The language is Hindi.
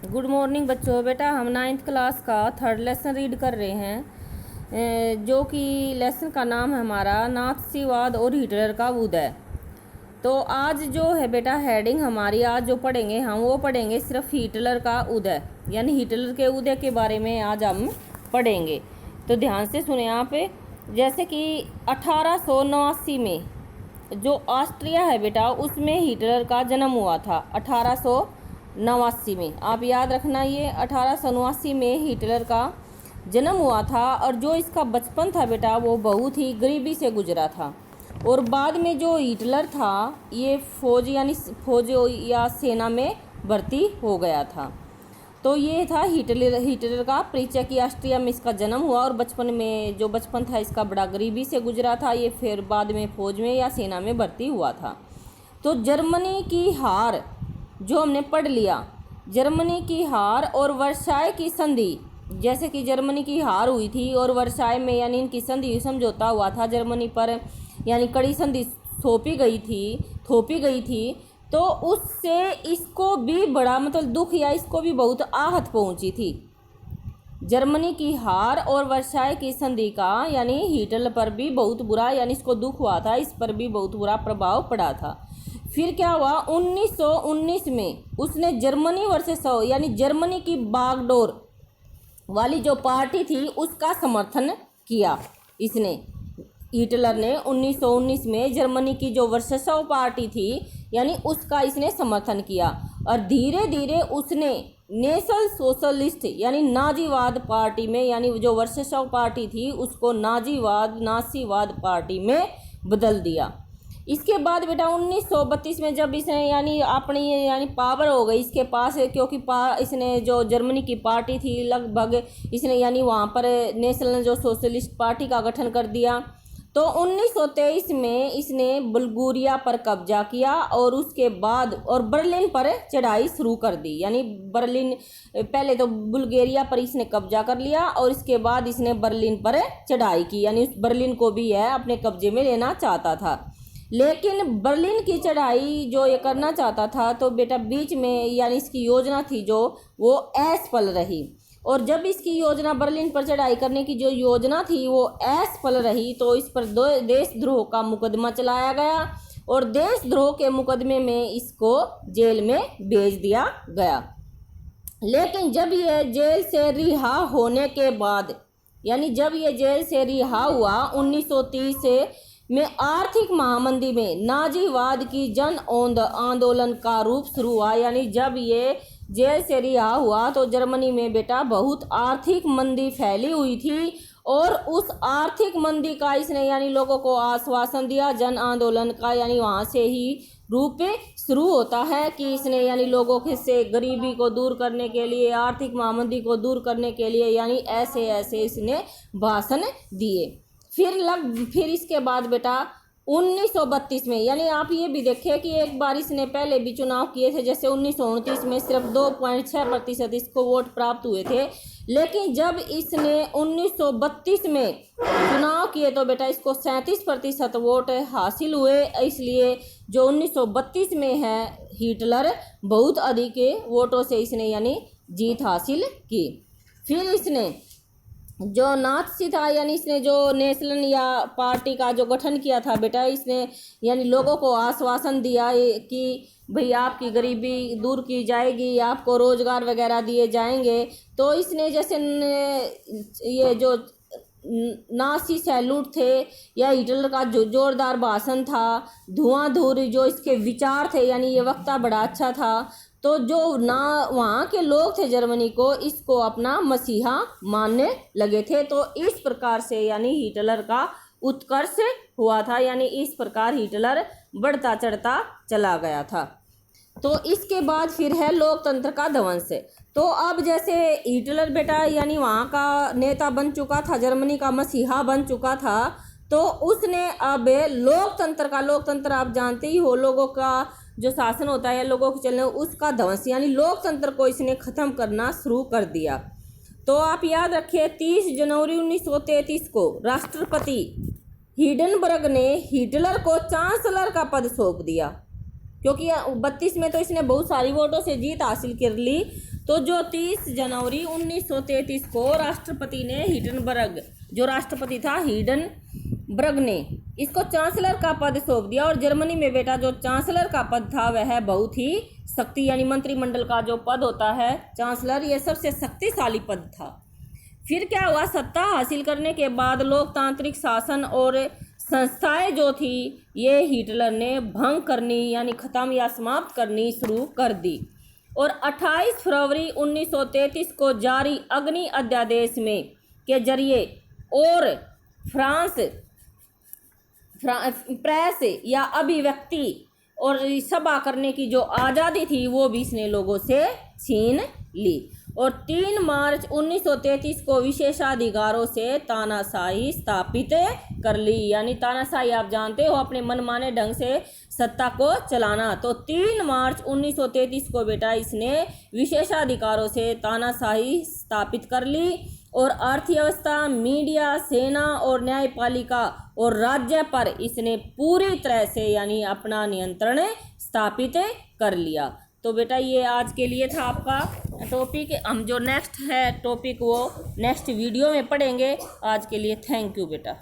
गुड मॉर्निंग बच्चों। बेटा हम 9th क्लास का 3rd लेसन रीड कर रहे हैं, जो कि लेसन का नाम है हमारा नाथसीवाद और हिटलर का उदय। तो आज जो है बेटा हेडिंग हमारी आज जो पढ़ेंगे हम वो पढ़ेंगे सिर्फ हिटलर का उदय, यानी हिटलर के उदय के बारे में आज हम पढ़ेंगे। तो ध्यान से सुने आप। जैसे कि 1889 में जो ऑस्ट्रिया है बेटा उसमें हिटलर का जन्म हुआ था 1889 में। आप याद रखना ये 1889 में हिटलर का जन्म हुआ था। और जो इसका बचपन था बेटा वो बहुत ही गरीबी से गुजरा था। और बाद में जो हिटलर था ये फौज या सेना में भर्ती हो गया था। तो ये था हिटलर का परिचय कि ऑस्ट्रिया में इसका जन्म हुआ और बचपन में जो बचपन था इसका बड़ा गरीबी से गुजरा था। ये फिर बाद में फौज में या सेना में भर्ती हुआ था। तो जर्मनी की हार जो हमने पढ़ लिया, जर्मनी की हार और वर्साय की संधि। जैसे कि जर्मनी की हार हुई थी और वर्साय में यानी इनकी संधि समझौता हुआ था जर्मनी पर, यानी कड़ी संधि थोपी गई थी। तो उससे इसको भी बड़ा दुख या इसको भी बहुत आहत पहुंची थी। जर्मनी की हार और वर्साय की संधि का यानी हिटलर पर भी बहुत बुरा यानी इसको दुख हुआ था, इस पर भी बहुत बुरा प्रभाव पड़ा था। फिर क्या हुआ 1919 में उसने जर्मनी वर्सेस यानी जर्मनी की बागडोर वाली जो पार्टी थी उसका समर्थन किया। इसने हिटलर ने 1919 में जर्मनी की जो वर्सेसव पार्टी थी यानी उसका इसने समर्थन किया। और धीरे धीरे उसने नेशनल सोशलिस्ट यानी नाजीवाद पार्टी में, यानी जो वर्सेसव पार्टी थी उसको नासीवाद पार्टी में बदल दिया। इसके बाद बेटा 1932 में जब इसने यानी अपनी पावर हो गई इसके पास, क्योंकि इसने जो जर्मनी की पार्टी थी लगभग इसने यानी वहाँ पर नेशनल जो सोशलिस्ट पार्टी का गठन कर दिया। तो 1923 में इसने बुल्गारिया पर कब्जा किया और उसके बाद और बर्लिन पर चढ़ाई शुरू कर दी। यानी बर्लिन पहले तो बुल्गारिया पर इसने कब्जा कर लिया और इसके बाद इसने बर्लिन पर चढ़ाई की, यानी उस बर्लिन को भी यह अपने कब्जे में लेना चाहता था। लेकिन बर्लिन की चढ़ाई जो ये करना चाहता था तो बेटा बीच में यानी इसकी योजना थी जो वो असफल रही। और जब इसकी योजना बर्लिन पर चढ़ाई करने की जो योजना थी वो असफल रही तो इस पर देशद्रोह का मुकदमा चलाया गया और देशद्रोह के मुकदमे में इसको जेल में भेज दिया गया। लेकिन जब ये जेल से रिहा होने के बाद यानी जब ये जेल से रिहा हुआ 1930 में आर्थिक महामंदी में नाजीवाद की जन आंदोलन का रूप शुरू हुआ। यानी जब ये जेल से रिहा हुआ तो जर्मनी में बेटा बहुत आर्थिक मंदी फैली हुई थी और उस आर्थिक मंदी का इसने यानी लोगों को आश्वासन दिया जन आंदोलन का, यानी वहाँ से ही रूप शुरू होता है कि इसने यानी लोगों के से गरीबी को दूर करने के लिए, आर्थिक महामंदी को दूर करने के लिए यानी ऐसे ऐसे इसने भाषण दिए। फिर इसके बाद बेटा 1932 में यानी आप ये भी देखें कि एक बार इसने पहले भी चुनाव किए थे, जैसे 1929 में सिर्फ 2.6% इसको वोट प्राप्त हुए थे। लेकिन जब इसने 1932 में चुनाव किए तो बेटा इसको 37% वोट हासिल हुए। इसलिए जो 1932 में है हिटलर बहुत अधिक वोटों से इसने यानी जीत हासिल की। फिर इसने जो नाथसी था यानी इसने जो नेशनल या पार्टी का जो गठन किया था बेटा, इसने यानी लोगों को आश्वासन दिया कि भाई आपकी गरीबी दूर की जाएगी, आपको रोजगार वगैरह दिए जाएंगे। तो इसने जैसे ये जो नासी सैल्यूट थे या हिटलर का जो जोरदार भाषण था, धुआंधर जो इसके विचार थे, यानी ये वक्ता बड़ा अच्छा था। तो जो ना वहाँ के लोग थे जर्मनी को इसको अपना मसीहा मानने लगे थे। तो इस प्रकार से यानी हिटलर का उत्कर्ष हुआ था, यानी इस प्रकार हिटलर बढ़ता चढ़ता चला गया था। तो इसके बाद फिर है लोकतंत्र का ध्वंस। तो अब जैसे हिटलर बेटा यानी वहाँ का नेता बन चुका था, जर्मनी का मसीहा बन चुका था, तो उसने अब लोकतंत्र आप जानते ही हो, लोगों का जो शासन होता है लोगों के चलने उसका ध्वंस यानी लोकतंत्र को इसने ख़त्म करना शुरू कर दिया। तो आप याद रखिए 30 जनवरी 1933 को राष्ट्रपति हिंडनबर्ग ने हिटलर को चांसलर का पद सौंप दिया, क्योंकि 32 में तो इसने बहुत सारी वोटों से जीत हासिल कर ली। तो जो 30 जनवरी 1933 को राष्ट्रपति ने हिंडनबर्ग, जो राष्ट्रपति था हिंडनबर्ग ने इसको चांसलर का पद सौंप दिया। और जर्मनी में बेटा जो चांसलर का पद था वह बहुत ही शक्ति, यानी मंत्रिमंडल का जो पद होता है चांसलर, यह सबसे शक्तिशाली पद था। फिर क्या हुआ, सत्ता हासिल करने के बाद लोकतांत्रिक शासन और संस्थाएं जो थी ये हिटलर ने भंग करनी यानी ख़त्म या समाप्त करनी शुरू कर दी। और 28 फरवरी 1933 को जारी अग्नि अध्यादेश में के जरिए और फ्रांस प्रेस या अभिव्यक्ति और सभा करने की जो आज़ादी थी वो भी इसने लोगों से छीन ली। और 3 मार्च 1933 को विशेषाधिकारों से तानाशाही स्थापित कर ली, यानी तानाशाही आप जानते हो अपने मनमाने ढंग से सत्ता को चलाना। तो 3 मार्च 1933 को बेटा इसने विशेषाधिकारों से तानाशाही स्थापित कर ली और अर्थव्यवस्था, मीडिया, सेना और न्यायपालिका और राज्य पर इसने पूरी तरह से यानी अपना नियंत्रण स्थापित कर लिया। तो बेटा ये आज के लिए था आपका टॉपिक। हम जो नेक्स्ट है टॉपिक वो नेक्स्ट वीडियो में पढ़ेंगे। आज के लिए थैंक यू बेटा।